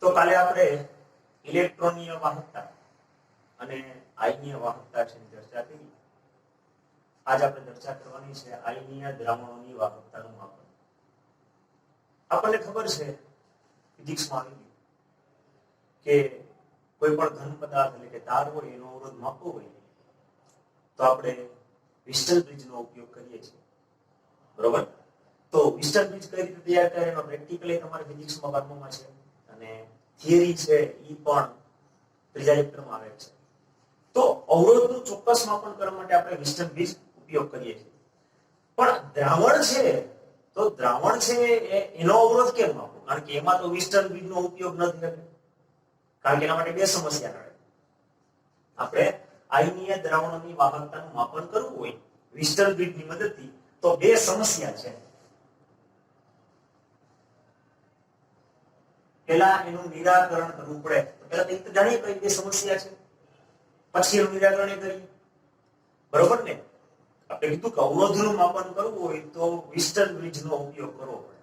તો કાલે આપણે ઇલેક્ટ્રોનીય વાહકતા અને આયનીય વાહકતા છે ચર્ચા કરી. આજ આપણે ચર્ચા કરવાની છે આયનીય દ્રાવણોની વાહકતાનું માપન. આપણને ખબર છે ફિઝિક્સમાં આવી કે કોઈ પણ ઘન પદાર્થ એટલે કે તાર હોય એનો અવરોધ માપવો હોય તો આપણે વિસ્ટન બ્રિજનો ઉપયોગ કરીએ છીએ. બરોબર? તો વિસ્ટન બ્રિજ કઈ રીતે તૈયાર કરે એનો પ્રેક્ટિકલી તમારે ફિઝિક્સમાં 12માં છે અને થિયરી છે ઈ પણ ત્રીજા ચેપ્ટરમાં આવે છે. તો અવરોધનું ચોક્કસ માપન કરવા માટે આપણે વિસ્ટન બ્રિજ ઉપયોગ કરીએ છીએ. પણ દ્રાવણ છે તો દ્રાવણ છે એનો અવરોધ કેમ માપવો? કારણ કે એમાં તો વિસ્ટન બ્રિજનો ઉપયોગ નથી થતો. કારણ કે એના માટે બે સમસ્યા નડે. આપણે આયનીય દ્રાવણોની વાહકતાનું માપન કરવું હોય વિસ્ટન બ્રિજની મદદથી તો બે સમસ્યા છે. પહેલા એનું નિરાકરણ કરવું પડે. પહેલા તો જાણીએ કઈ બે સમસ્યા છે, પછી એનું નિરાકરણ કરીએ. બરોબર ને? આપણે કીધું કે અવરોધનું માપન કરવું હોય તો વિસ્ટન બ્રિજનો ઉપયોગ કરવો પડે.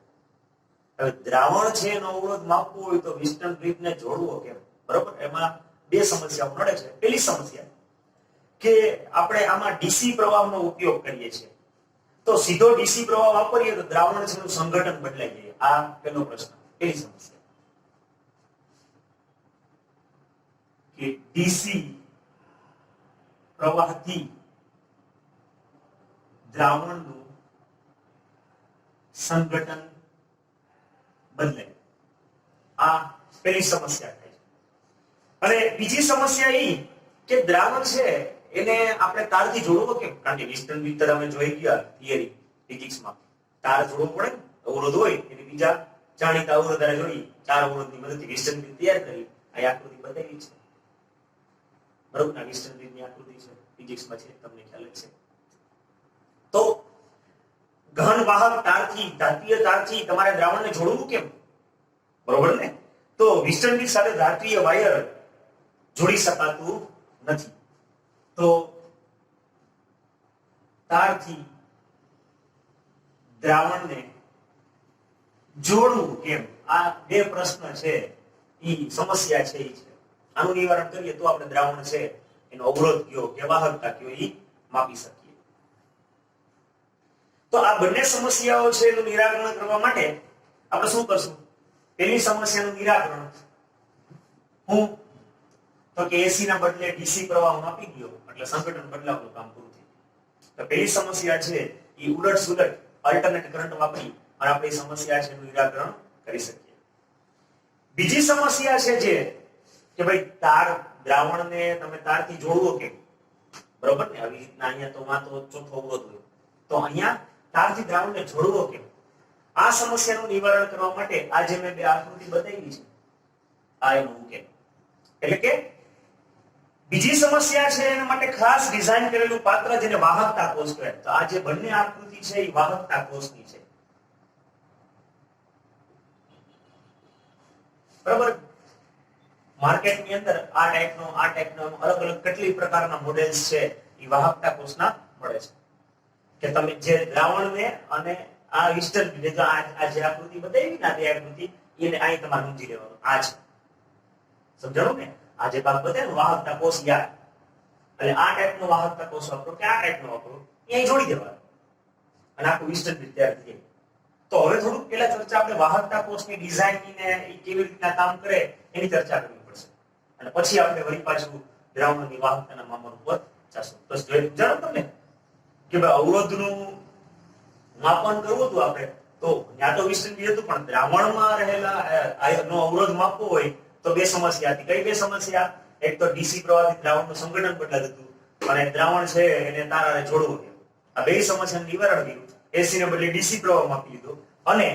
હવે દ્રાવણ છે એનો અવરોધ માપવો હોય તો વિસ્ટન બ્રિજને જોડવો કેમ? બરોબર? એમાં બે સમસ્યાઓ નડે છે. પહેલી સમસ્યા કે આપણે આમાં ડીસી પ્રવાહનો ઉપયોગ કરીએ છીએ. તો સીધો ડીસી પ્રવાહ વાપરીએ તો દ્રાવણ છે એનું સંઘટન બદલાઈ જાય. આ પહેલો પ્રશ્ન, પહેલી સમસ્યા. કે ડીસી પ્રવાહથી દ્રાવણનું સંઘટન બદલાય. આ પહેલી સમસ્યા થાય છે. અને બીજી સમસ્યા એ કે દ્રાવણ છે એને આપણે તારથી જોડવો કેમ? કારણ કે વિસ્ટન બ્રિજ તમે જોઈ ગયા થિયરી ફિઝિક્સમાં તાર જોડવો પડે. અવરોધ હોય એટલે બીજા જાણીતા અવરોધ જોડી ચાર અવરોધની મદદથી વિસ્ટન બ્રિજ તૈયાર કરી. આ આકૃતિ બતાવી છે. બરોબર? ના વિસ્ટન બ્રિજની આકૃતિ છે ફિઝિક્સમાં છે, તમને ખ્યાલ જ છે. તો ઘન વાહક તારથી ધાત્વિય તારથી તમારે દ્રાવણને જોડવું કેમ? બરોબર ને? તો વિસ્ટન બ્રિજ સાથે ધાત્વિય વાયર જોડી શકાતું નથી. તો તારથી દ્રાવણને જોડવું કેમ? આ બે પ્રશ્ન છે, ઈ સમસ્યા છે ઈ છે. આનું નિવારણ કરીએ તો આપણે દ્રાવણ છે એનો અવરોધ કયો કે વાહકતા કયો ઈ માપી શકીએ. તો આ બંને સમસ્યાઓ છે એનું નિરાકરણ કરવા માટે આપણે શું કરશું? પહેલી સમસ્યાનું નિરાકરણ હું તો કે એસી ના બદલે ડીસી પ્રવાહ માપી ગયો એટલે સંઘટન બદલાવનું કામ પૂરું થયું. તો પહેલી સમસ્યા છે એ ઉલટ સુલટ અલ્ટરનેટ કરંટ વાપરી અને આપણે સમસ્યા છે એનું નિરાકરણ કરી શકીએ. બીજી સમસ્યા છે જે કે ભાઈ તાર દ્રાવણને તમે તારથી જોડવો કેમ? બરોબર ને? આવી રીતના અહીંયા તો માં તો ચોથો અવરોધ હોય તો અહીંયા તારથી દ્રાવણને જોડવો કેમ? આ સમસ્યાનું નિવારણ કરવા માટે આજે મેં બે આકૃતિ બતાવી છે. આ એનો ઉકેલ. એટલે કે બીજી સમસ્યા છે એના માટે ખાસ ડિઝાઇન કરેલું પાત્ર જેને વાહકતા કોષ કહેવાય. તો આ જે બંને આકૃતિ છે એ વાહકતા કોષની છે. બરાબર? માર્કેટની અંદર આ ટાઈપનો અલગ અલગ કેટલી પ્રકારના મોડેલ્સ છે એ વાહકતા કોષના મળે છે. કે તમે જે દ્રાવણને અને આ વિસ્ટન બ્રિજ આ જે આકૃતિ બતાવી ને આ આકૃતિ એને અહીં તમારે સમજી લેવાનું. આ છે. સમજાણું ને? આ જે ભાગ બતાવ્યો વાહકતા કોષ યાર. એટલે આ ટાઈપનો વાહકતા કોષ વાપરો કે આ ટાઈપનો વાપરો અહીં જોડી દેવાનું. અને આખું વિસ્ટન બ્રિજ તૈયાર થઈ જાય. તો હવે થોડુંક પહેલા ચર્ચા આપણે વાહકતા કોષની ડિઝાઇન ને એ કેવી રીતના કામ કરે એની ચર્ચા કરવી પડશે. અને પછી આપણે વળી પાછું દ્રાવણની વાહકતાના માપન ઉપર જશું. તો જાણો તમને કે ભાઈ અવરોધનું માપન કરવું હતું આપણે તો ત્યાં તો વિસ્તૃત હતું પણ દ્રાવણમાં રહેલા આયનનો અવરોધ માપવો હોય તો બે સમસ્યા હતી. કઈ બે સમસ્યા? એક તો ડીસી પ્રવાહથી દ્રાવણનું સંઘટન બદલાતું હતું અને દ્રાવણ છે એને તારાને જોડવું. આ બે સમસ્યાનું નિવારણ કર્યું. એસી ને બદલે ડીસી પ્રવાહ માપી લીધો અને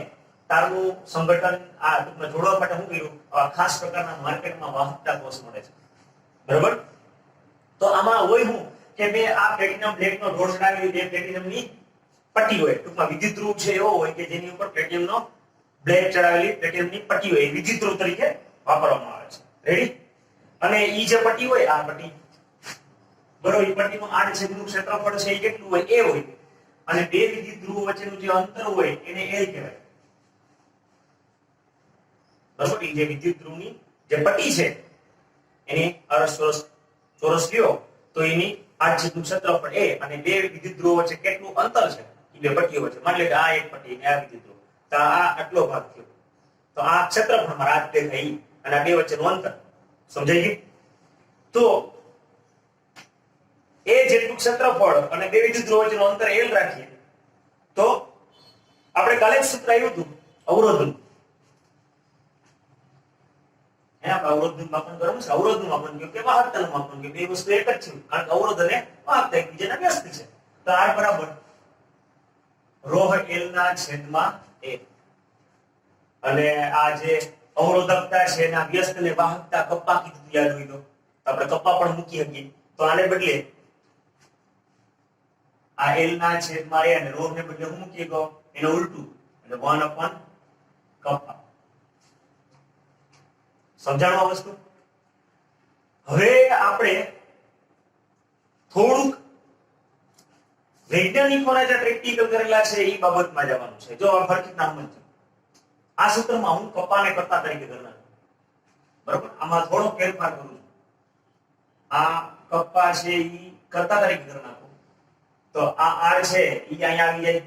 તારનું સંઘટન આ ટૂંકમાં જોડવા માટે શું કર્યું? ખાસ પ્રકારના માર્કેટમાં વાહકતા કોષ મળે છે. બરોબર? તો આમાં હોય હું કે બે આ પ્લેટિનમ બ્લેકનો ઢોળ ચડાવેલી બે પ્લેટિનમની પટ્ટી હોય. ટૂંકમાં વિદ્યુત ધ્રુવ છે એવો હોય કે જેની ઉપર પ્લેટિનમનો બ્લેક ચડાવેલી પ્લેટિનમની પટ્ટી હોય. વિદ્યુત ધ્રુવ તરીકે વાપરવામાં આવે છે. રેડી? અને ઈ જે પટ્ટી હોય આ પટ્ટી બરોબર એ પટ્ટીનું આડછેદનું ક્ષેત્રફળ છે એ કેટલું હોય? એ હોય. અને બે વિદ્યુત ધ્રુવો વચ્ચેનું જે અંતર હોય એને એલ કહેવાય. બરોબર, એ જે વિદ્યુત ધ્રુવની જે પટ્ટી છે એની અરસ ચોરસ લ્યો તો એની આડછેદનું ક્ષેત્રફળ a અને બે વિદ્યુત ધ્રુવો વચ્ચે કેટલું અંતર છે એ બે પટ્ટીઓ વચ્ચે. માની લો કે આ એક પટ્ટી ને આ વિદ્યુત ધ્રુવ, તો આ આટલો ભાગ થયો, તો આ ક્ષેત્રફળ મારા આ બે થઈ અને આ બે વચ્ચેનું અંતર. સમજાઈ ગયું? તો એ જેટલું ક્ષેત્રફળ અને બે વિદ્યુત ધ્રુવો વચ્ચેનું અંતર l રાખીએ તો આપણે કાલે જ સૂત્ર આવ્યું હતું અવરોધનું. અવરોધનું માપન કરવું છે, અવરોધનું માપન કે વાહકતાનું માપન કે બે વસ્તુ એક જ છે, કારણ કે અવરોધ અને વાહકતા એકબીજાના વ્યસ્ત છે. તો r બરાબર ρ l ના છેદમાં a અને આ જે અવરોધકતા છે એના વ્યસ્ત ને વાહકતા કપ્પા કીધું યાદ હોય તો આપણે કપ્પા પણ મૂકી શકીએ. તો આને બદલે આ l ના છેદમાં a અને ρ ને બદલે હું મૂકીએ તો એનો ઉલટું એટલે 1 કપ્પા. સમજાણું આ વસ્તુ? હવે આપણે થોડુંક વૈજ્ઞાનિકોના જે પ્રેક્ટિકલ કરેલા છે એ બાબતમાં જવાનું છે. જો આ ફરક નામ છે, આ સૂત્રમાં હું કપ્પાને કર્તા તરીકે ગણના, બરોબર, આમાં થોડો ફેરફાર કરું છું. આ કપ્પા છે એ કર્તા તરીકે કરી નાખું તો આ r છે એ અહીંયા આવી જાય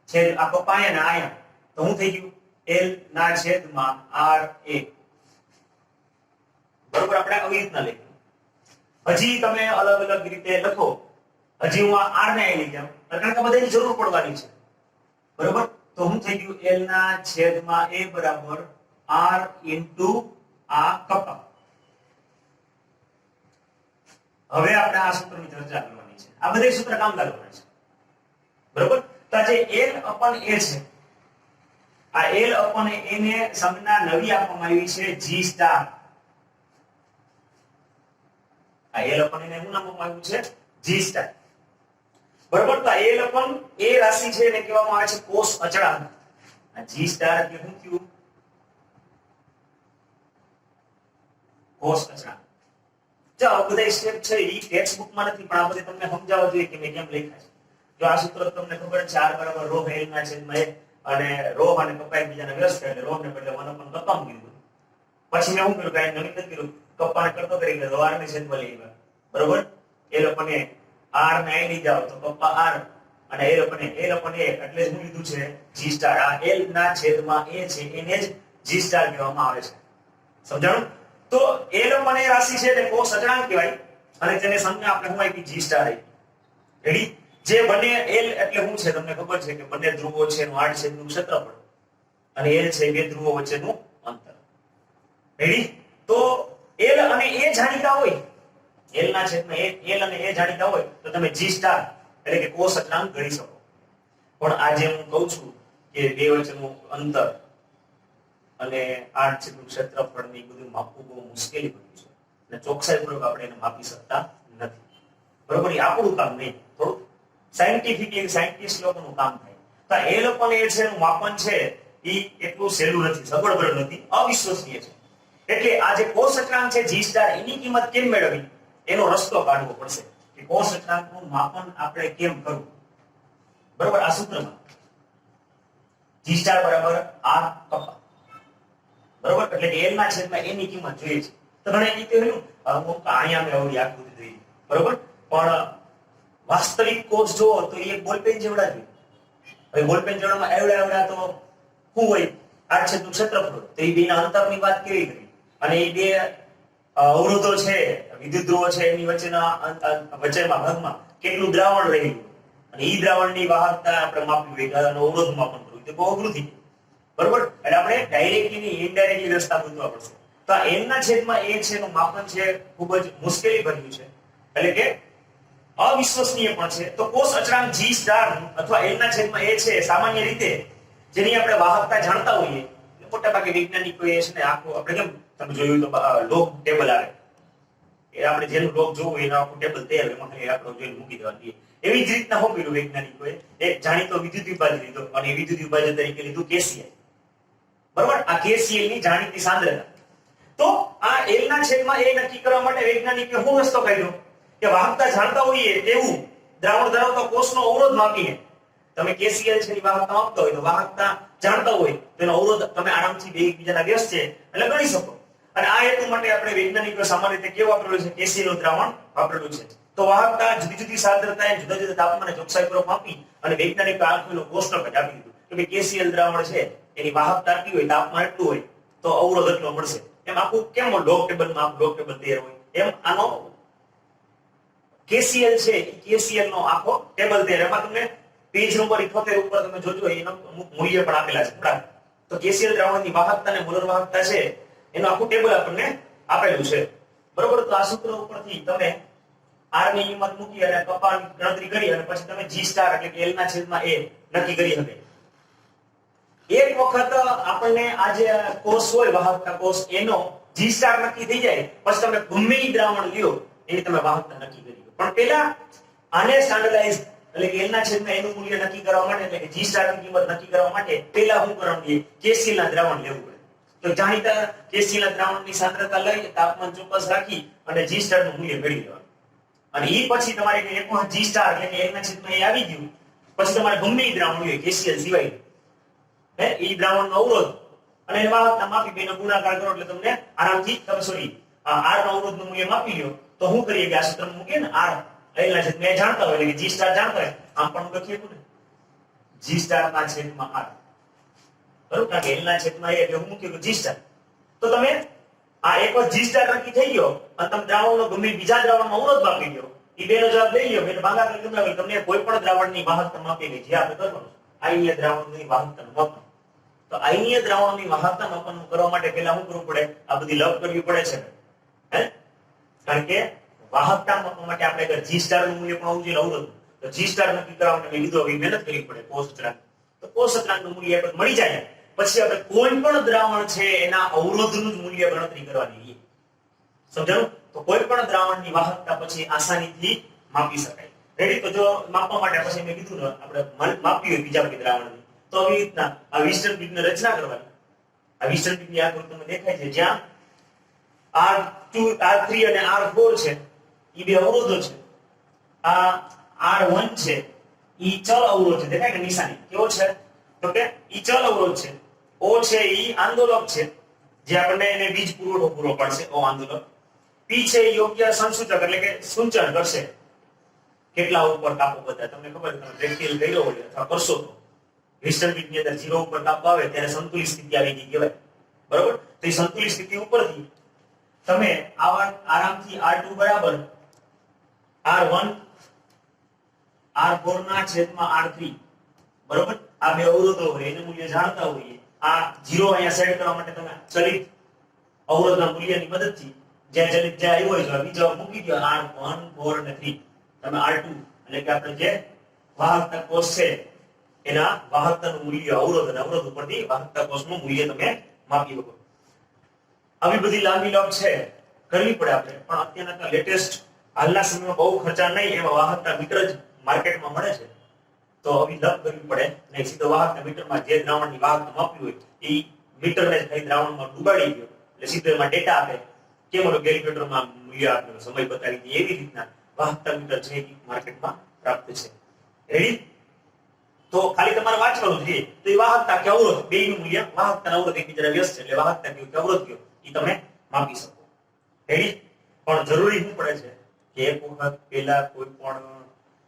છે, આ કપ્પા અહીંયા ને અહીંયા, તો હું થઈ ગયું l ના છેદમાં r a. બરોબર, આપણે આવી રીતના લખ્યું. હજી તમે અલગ અલગ રીતે લખો, હજી હું આ r ને અહીં લઈ જાઉં કારણ કે બધાની જરૂર પડવાની છે. બરોબર, તો હું થઈ ગયું l ના છેદમાં a બરાબર r ઇન્ટુ આ કપ્પા. હવે આપણે આ સૂત્રની ચર્ચા કરવાની છે. આ બધા સૂત્ર કામ લાગવાના છે. બરોબર, તો આ જે l અપન a છે, આ l અપન a ને સંજ્ઞા નવી આપવામાં આવી છે g સ્ટાર. આ l અપન a ને શું નામ આપવામાં આવ્યું છે? g star. બરોબર, તો l અપન a રાશિ છે એને કહેવામાં આવે છે કોષ અચળાંક. આ g સ્ટાર એટલે શું થયું? કોષ અચળાંક. જો આ બધા સ્ટેપ છે એ ટેક્સ્ટ બુકમાં નથી, પણ આ બધે તમને સમજાવવા જોઈએ કે મેં કેમ લખ્યા છે. જો આ સૂત્ર તમને ખબર છે, r બરાબર ρ l ના છેદમાં a અને ρ અને કપ્પા એકબીજાના વ્યસ્ત એટલે ρ ને બદલે 1 અપન કપ્પા મૂકી દીધું. પછી મેં શું કર્યું, કાંઈ નવી નથી કર્યું, કપ્પાને કરતો કરી દીધો, r ને છેદમાં લઈ ગયા. બરોબર, l અપન a, r ને અહીં લઈ જાઓ તો કપ્પા r અને l અપન a એટલે શું લીધું છે? g star. આ l ના છેદમાં a છે એને જ g સ્ટાર કહેવામાં આવે છે. સમજાણું? તો l અપન a રાશિ છે એટલે કોષ અચળાંક કહેવાય અને તેને સંજ્ઞા આપણે શું આપી? g સ્ટાર આપી. રેડી? જે બંને l એટલે શું છે તમને ખબર છે કે બંને ધ્રુવો છે એનું આડછેદનું ક્ષેત્રફળ અને l છે બે ધ્રુવો વચ્ચેનું અંતર. રેડી? તો l અને a જાણીતા હોય, l ના છેદમાં l અને a જાણીતા હોય તો તમે g સ્ટાર એટલે કે કોષ અચળાંક ગણી શકો. પણ આજે હું કહું છું કે બે વચ્ચેનું અંતર અને આડછેદનું ક્ષેત્રફળ ને બધું માપવું બહુ મુશ્કેલી બન્યું છે અને ચોકસાઈપૂર્વક આપણે એને માપી શકતા નથી. બરોબર, એ આપણું કામ નહીં, થોડું સાયન્ટિફિકલી સાયન્ટિસ્ટ લોકોનું કામ થાય. તો l અપન a છે એનું માપન છે એ એટલું સહેલું નથી, સગવડભર નથી, અવિશ્વસનીય છે. એટલે આ જે કોષ અચળાંક છે g સ્ટાર એની કિંમત કેમ મેળવવી એનો રસ્તો કાઢવો પડશે કે કોષ અચળાંકનું માપન આપણે કેમ કરવું. બરોબર, આ સૂત્રમાં g સ્ટાર બરાબર r કપ્પા. બરોબર, એટલે કે l ના છેદમાં a ની કિંમત જોઈએ છે. તો ઘણા રીતે કહ્યું અહીંયા મેં આવડી આકૃતિ દઈ, બરોબર, પણ વાસ્તવિક કોષ જો તો એક બોલપેન જેવડા જ હોય. હવે બોલપેન જેવડામાં એવડા તો શું હોય? આડછેદનું ક્ષેત્રફળ. તો એ બેના અંતરની વાત કેવી કરી અને એ બે અવરોધો છે, વિદ્યુત ધ્રુવો છે એની વચ્ચેના ભાગમાં કેટલું દ્રાવણ રહેલું અને એ દ્રાવણની વાહકતા આપણે માપવી હોય અને અવરોધ માપન કરવું તો બહુ અઘરું થઈ જાય. બરોબર, એટલે આપણે ડાયરેક્ટલી ની ઇનડાયરેક્ટલી રસ્તા ગોતવા પડશે. તો આ l ના છેદમાં a છે એનું માપન છે ખૂબ જ મુશ્કેલી ભર્યું છે, એટલે કે અવિશ્વસનીય પણ છે. તો કોષ અચળાંક g સ્ટાર અથવા l ના છેદમાં a છે સામાન્ય રીતે જેની આપણે વાહકતા જાણતા હોઈએ મોટા ભાગે વૈજ્ઞાનિકોએ છે ને આખું આપણે કેમ તમે જોયું તો લોગ ટેબલ આવે એ આપણે જેનું લોગ જોવું એનું આખું ટેબલ તૈયાર એમાં આપણે જોઈને મૂકી દેવાનું. એવી જ રીતના શું કર્યું વૈજ્ઞાનિકોએ? એક જાણીતો વિદ્યુત વિભાજન લીધો અને એ વિદ્યુત વિભાજન તરીકે લીધું KCl. બરોબર, આ KCl ની જાણીતી સાંદ્રતા. તો આ l ના છેદમાં a નક્કી કરવા માટે વૈજ્ઞાનિકે શું રસ્તો કાઢ્યો કે વાહકતા જાણતા હોઈએ તેવું દ્રાવણ ધરાવતા કોષનો અવરોધ માપીને તમે KCl છે ની વાહકતા માપતા હોય તો વાહકતા જાણતા હોય તો એનો અવરોધ તમે આરામથી બે એકબીજાના વ્યસ્ત છે એટલે ગણી શકો. અને આ હેતુ માટે આપણે વૈજ્ઞાનિકો સામાન્ય રીતે કેવું વાપરેલું છે? KCl નું દ્રાવણ વાપરેલું છે. તો વાહકતા જુદી જુદી સાંદ્રતાએ જુદા જુદા તાપમાને ચોકસાઈપૂર્વક માપી અને વૈજ્ઞાનિકો આખું કોષ્ટક જ આપી દીધું કે ભાઈ KCl દ્રાવણ છે એની વાહકતા આટલી હોય, તાપમાન એટલું હોય તો અવરોધ એટલો મળશે. એમ આખું કેમ લોગ ટેબલમાં લોગ ટેબલ તૈયાર હોય એમ આનો KCl છે KCl નો આખો ટેબલ તૈયાર. એમાં તમને પેજ નંબર 78 ઉપર તમે જોજો એનો અમુક મૂલ્ય પણ આપેલા છે. બરાબર? તો KCl દ્રાવણની વાહકતા અને મોલર વાહકતા છે એનું આખું ટેબલ આપણને આપેલું છે. બરોબર? તો આ સૂત્ર ઉપરથી તમે R ની કિંમત મૂકી અને કપાની ગણતરી કરી અને પછી તમે G સ્ટાર એટલે કે L ના છેદમાં A નક્કી કરી શકે. એક વખત આપણને આ જે કોષ હોય વાહકતા કોષ એનો G સ્ટાર નક્કી થઈ જાય પછી તમે ગમે ઈ દ્રાવણ લ્યો એની તમે વાહકતા નક્કી કરી. પણ પહેલા આને સ્ટાન્ડર્ડાઇઝ એટલે કે L ના છેદમાં A નું મૂલ્ય નક્કી કરવા માટે એટલે કે G સ્ટાર ની કિંમત નક્કી કરવા માટે પહેલા શું કરવાનું છે? KCl ના દ્રાવણ લેવું પડે. તો જાણીતા KCl ના દ્રાવણની સાંદ્રતા લઈ તાપમાન ચોક્કસ રાખી અને G સ્ટાર નું મૂલ્ય મેળવી લેવાનું. અને ઈ પછી તમારે એક વખત G સ્ટાર એટલે કે L ના છેદમાં A આવી ગયું પછી તમારે ગમે ઈ દ્રાવણ હોય KCl સિવાય ઈ દ્રાવણનો અવરોધ અને એની વાહકતા માપી બેનો ગુણાકાર કરો એટલે તમને આરામથી તમે સોરી R નો અવરોધનું મૂલ્ય માપી લ્યો. તો શું કરીએ કે આ સૂત્ર મૂકીએ ને R L ના છેદમાં A જાણતા હોય એટલે કે G સ્ટાર જાણતા હોય આમ પણ લખીએ ને G સ્ટાર ના છેદમાં R. બરોબર? કારણ કે L ના છેદમાં A એટલે હું મૂક્યું G સ્ટાર. તો તમે આ એક વાર G સ્ટાર નક્કી થઈ ગયો અને તમે દ્રાવણનો ગમે બીજા દ્રાવણનો અવરોધ માપી લ્યો ઈ બેનો જવાબ લઈ લ્યો એટલે ભાગાકાર કરી તમને કોઈ પણ દ્રાવણની વાહકતા માપી ગઈ જે આપણે કરવાનું આયનીય દ્રાવણની વાહકતાનું માપન. તો આયનીય દ્રાવણની વાહકતા માપન કરવા માટે પહેલા શું કરવું પડે? આ બધી લપ કરવી પડે છે. હે? કારણ કે વાહકતા માપવા માટે આપણે G સ્ટાર નું મૂલ્ય પણ હોવું જોઈએ અવરોધ. તો G સ્ટાર નક્કી કરવા માટે મેં કીધું હવે મહેનત કરવી પડે કોષ અચળાંક. તો કોષ અચળાંકનું મૂલ્ય આપણે મળી જાય પછી આપણે કોઈ પણ દ્રાવણ છે એના અવરોધનું જ મૂલ્ય ગણતરી કરવાની. સમજાયું? તો કોઈ પણ દ્રાવણની વાહકતા પછી આસાનીથી માપી શકાય. રેડી? તો જો માપવા માટે પછી મેં કીધું ને આપણે માપી હોય બીજા કોઈ દ્રાવણની તો આવી રીતના આ વિસ્તરણ બીજની રચના કરવાની. આ વિસ્તરણ બીજની આકૃતિ તમને દેખાય છે જ્યાં R2 R3 અને R4 છે ઈ બે અવરોધો છે. આ R1 છે ઈ ચલ અવરોધ છે. દેખાય કે નિશાની કેવો છે? તો કે ઈ ચલ અવરોધ છે. O છે ઈ આંદોલક છે જે આપણને એને વીજ પુરવઠો પૂરો પાડશે. O આંદોલક. P છે યોગ્ય સંસૂચક એટલે કે સૂચન કરશે કેટલા ઉપર કાપો બધા. તમને ખબર છે તમે પ્રેક્ટિકલ કર્યો હોય અથવા કરશો તો વિસ્તરણ બીજની અંદર 0 ઉપર કાપો આવે ત્યારે સંતુલિત સ્થિતિ આવી ગઈ કહેવાય. બરોબર? તો એ સંતુલિત સ્થિતિ ઉપરથી તમે આરામથી R2 બરાબર R1 R4 ના છેદમાં R3 બરોબર? આ બે અવરોધો હોય એનું મૂલ્ય જાણતા હોઈએ. આ 0 અહીંયા સેટ કરવા માટે તમે ચલિત અવરોધના મૂલ્યની મદદથી જ્યાં ચલિત જ્યાં આવ્યો હોય તો બીજો મૂકી દો R1 4 અને 3. તમે R2 એટલે કે આપણે જે વાહકતા કોષ છે એના વાહકતાનું મૂલ્ય અવરોધ અને અવરોધ ઉપરથી વાહકતા કોષનું મૂલ્ય તમે માપી શકો. આવી બધી લાંબી લપ છે કરવી પડે આપણે પણ અત્યારના લેટેસ્ટ હાલના સમયમાં બહુ ખર્ચા નહીં એવા વાહકતા મીટર જ માર્કેટમાં મળે છે. તો આવી લપ કરવી પડે નહીં. સીધો વાહકતા મીટરમાં જે દ્રાવણની વાહકતા માપવી હોય એ મીટરને કઈ દ્રાવણમાં ડૂબાડી દો એટલે સીધો એમાં ડેટા આપે કેમ ઓલો કેલ્ક્યુલેટરમાં મૂલ્ય આપે સમય બતાવી દે એવી રીતના વાહકતા મીટર છે એ માર્કેટમાં પ્રાપ્ત છે. રેડી? તો ખાલી તમારે વાંચવાનું છે તો એ વાહકતા કે અવરોધ બેયનું મૂલ્ય વાહકતા અવરોધ એકબીજાના વ્યસ્ત છે એટલે વાહકતા કે અવરોધ કયો એ તમે માપી શકો. રેડી? પણ જરૂરી શું પડે છે કે એક વખત પહેલા કોઈ પણ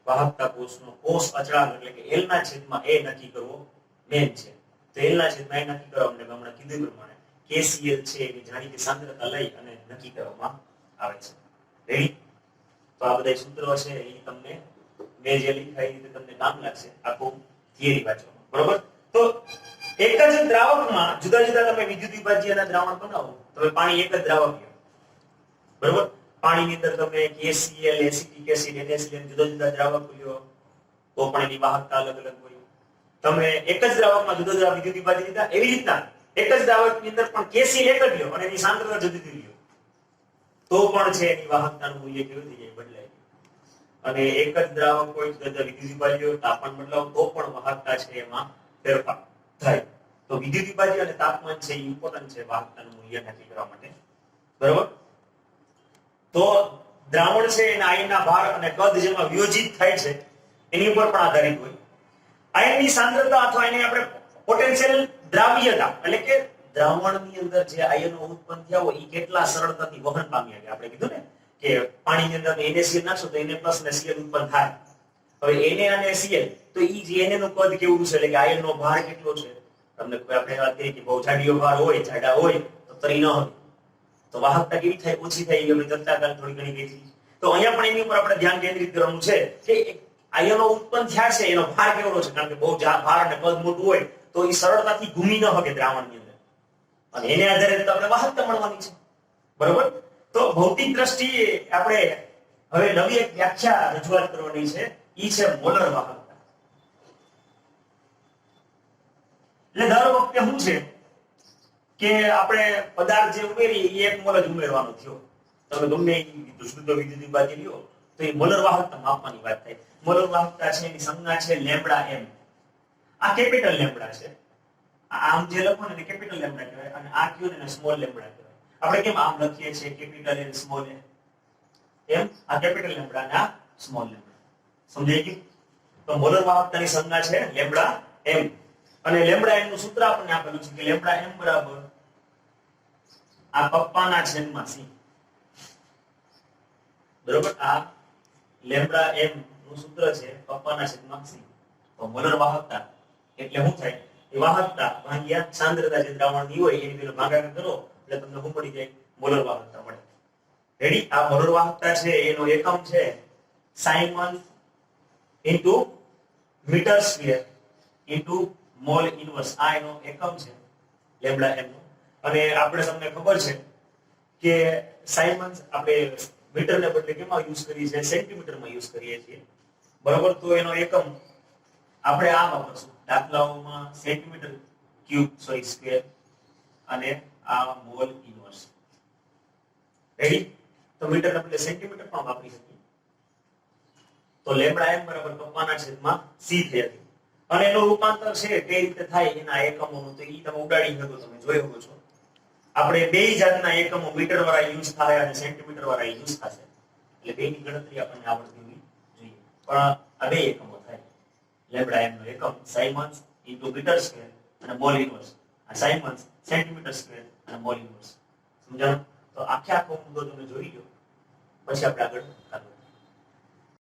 વાહકતા કોષનો કોષ અચળાંક એટલે કે L ના છેદમાં A નક્કી કરવો મેન છે. તો L ના છેદમાં A નક્કી કરવા માટે હમણાં કીધું પ્રમાણે KCl છે એની જાણીતી સાંદ્રતા લઈ અને નક્કી કરવામાં આવે છે. રેડી? તો આ બધા સૂત્રો છે એ તમને મેં જે લખાઈ રીતે તમને કામ લાગશે આખું થિયરી વાંચવામાં. બરોબર? તો એક જ દ્રાવકમાં જુદા જુદા તમે વિદ્યુત વિભાજ્યના દ્રાવણ બનાવો તમે પાણી એક જ દ્રાવક લો. બરોબર? પાણીની અંદર તમે KCl એસિટિક એસિડ NaCl જુદા જુદા દ્રાવક લ્યો તો પણ એની વાહકતા અલગ અલગ હોય. તમે એક જ દ્રાવકમાં જુદા જુદા વિદ્યુત વિભાજ્ય લીધા એવી રીતના એક જ દ્રાવકની અંદર પણ KCl એક જ લ્યો અને એની સાંદ્રતા જુદી જુદી લ્યો તો પણ છે એની વાહકતાનું મૂલ્ય કેવું થઈ જાય બદલાય. અને એક જ દ્રાવક કોઈ જુદા જુદા વિદ્યુત વિભાજ્ય તાપમાન બદલાવ તો પણ વાહકતા છે એમાં ફેરફાર થાય. તો વિદ્યુત વિભાજ્ય અને તાપમાન છે એ ઇમ્પોર્ટન્ટ છે વાહકતાનું મૂલ્ય નક્કી કરવા માટે. બરોબર? તો દ્રાવણ છે એના આયનના ભાર અને કદ જેમાં વિયોજિત થાય છે એની ઉપર પણ આધારિત હોય. આયનની સાંદ્રતા અથવા એને આપણે પોટેન્શિયલ દ્રાવ્યતા એટલે કે દ્રાવણની અંદર જે આયનો ઉત્પન્ન થયા હોય એ કેટલા સરળતાથી વહન પામ્યા છે. આપણે કીધું ને કે પાણીની અંદર NaCl નાખશો તો Na+ ને Cl ઉત્પન્ન થાય. હવે Na અને Cl તો ઈ જે Na નું કદ કેવું છે એટલે કે આયનનો ભાર કેટલો છે. તમને કોઈ આપણે વાત કરી કે બહુ જાડીયો ભાર હોય, જાડા હોય તો તરી ન હોય તો વાહકતા કેવી થાય, ઓછી થાય. આપણે ચર્ચા કરી થોડી ઘણી કરી. તો અહીંયા પણ એની ઉપર આપણે ધ્યાન કેન્દ્રિત કરવાનું છે કે આયનો ઉત્પન્ન થયા છે એનો ભાર કેવડો છે. કારણ કે બહુ ભાર અને કદ મોટું હોય તો એ સરળતાથી ઘૂમી ન શકે દ્રાવણની અંદર અને એને આધારે આપણે વાહકતા મળવાની છે. બરોબર. તો ભૌતિક દ્રષ્ટિએ આપણે હવે નવી એક વ્યાખ્યા રજૂઆત કરવાની છે. ઈ છે મોલર વાહકતા. એટલે દર વખતે શું છે કે આપણે પદાર્થ જે ઉમેરી એ 1 મોલ જ ઉમેરવાનો થયો. તમે ગમે એ શુદ્ધ વિદ્યુત બાજી લ્યો તો એ મોલર વાહકતા માપવાની વાત થાય. મોલર વાહકતા છે એની સંજ્ઞા છે લેમ્બડા m. આ કેપિટલ લેમ્બડા છે. આમ જે લખો ને કેપિટલ લેમ્બડા કહેવાય અને આ કયો ને સ્મોલ લેમ્બડા કહેવાય. આપણે કેમ આમ લખીએ છીએ કેપિટલ અને સ્મોલ એમ આ કેપિટલ લેમ્બડા અને આ સ્મોલ લેમ્બડા. સમજાઈ ગયું? તો મોલર વાહકતાની સંજ્ઞા છે લેમ્બડા m અને લેમ્બડા m નું સૂત્ર આપણને આપેલું છે કે લેમ્બડા m બરાબર આ પપ્પાના છેદમાં c. બરોબર. આ લેમ્બડા m નું સૂત્ર છે પપ્પાના છેદમાં c. તો મોલર વાહકતા એટલે શું થાય? એ વાહકતા ભાગ્યા સાંદ્રતા જે દ્રાવણની હોય એની પેલો ભાગાકાર કરો એટલે તમને શું મળી જાય? મોલર વાહકતા મળે. રેડી? આ મોલર વાહકતા છે એનો એકમ છે siemens into metre square into mole inverse. આ એનો એકમ છે લેમ્બડા m નો. અને આપણે તમને ખબર છે કે સાયમન્સ આપણે મીટરને બદલે કેમાં યુઝ કરીએ છીએ? સેન્ટીમીટરમાં યુઝ કરીએ છીએ. બરોબર. તો એનો એકમ આપણે આ વાપરશું દાખલાઓમાં સેન્ટીમીટર ક્યુબ સ્ક્વેર અને આ મોલ ઇન્વર્સ. રેડી? તો મીટર બદલે સેન્ટીમીટર પણ વાપરી શકીએ. તો લેમ્બડા m બરાબર પપ્પાના છેદમાં c થઈ હતી. અને એનું રૂપાંતર છે કઈ રીતે થાય એના એકમોનું તો ઈ તમે ઉડાડી શકો, તમે જોઈ શકો છો. આપણે બે જાતના એકમો મીટર વાળા યુઝ થાય અને સેન્ટીમીટર વાળા યુઝ થશે. એટલે બેની ગણતરી આપણને આવડતી હોવી જોઈએ. પણ આ બે એકમો થાય. લેમ્બડા m નો એકમ સાયમન્સ ઇન્ટુ મીટર સ્ક્વેર અને મોલ ઇન્વર્સ. આ સાયમન્સ સેન્ટીમીટર સ્ક્વેર અને મોલ ઇન્વર્સ. સમજાણું? તો આખો મુદ્દો તમે જોઈ લો પછી આપણે આગળ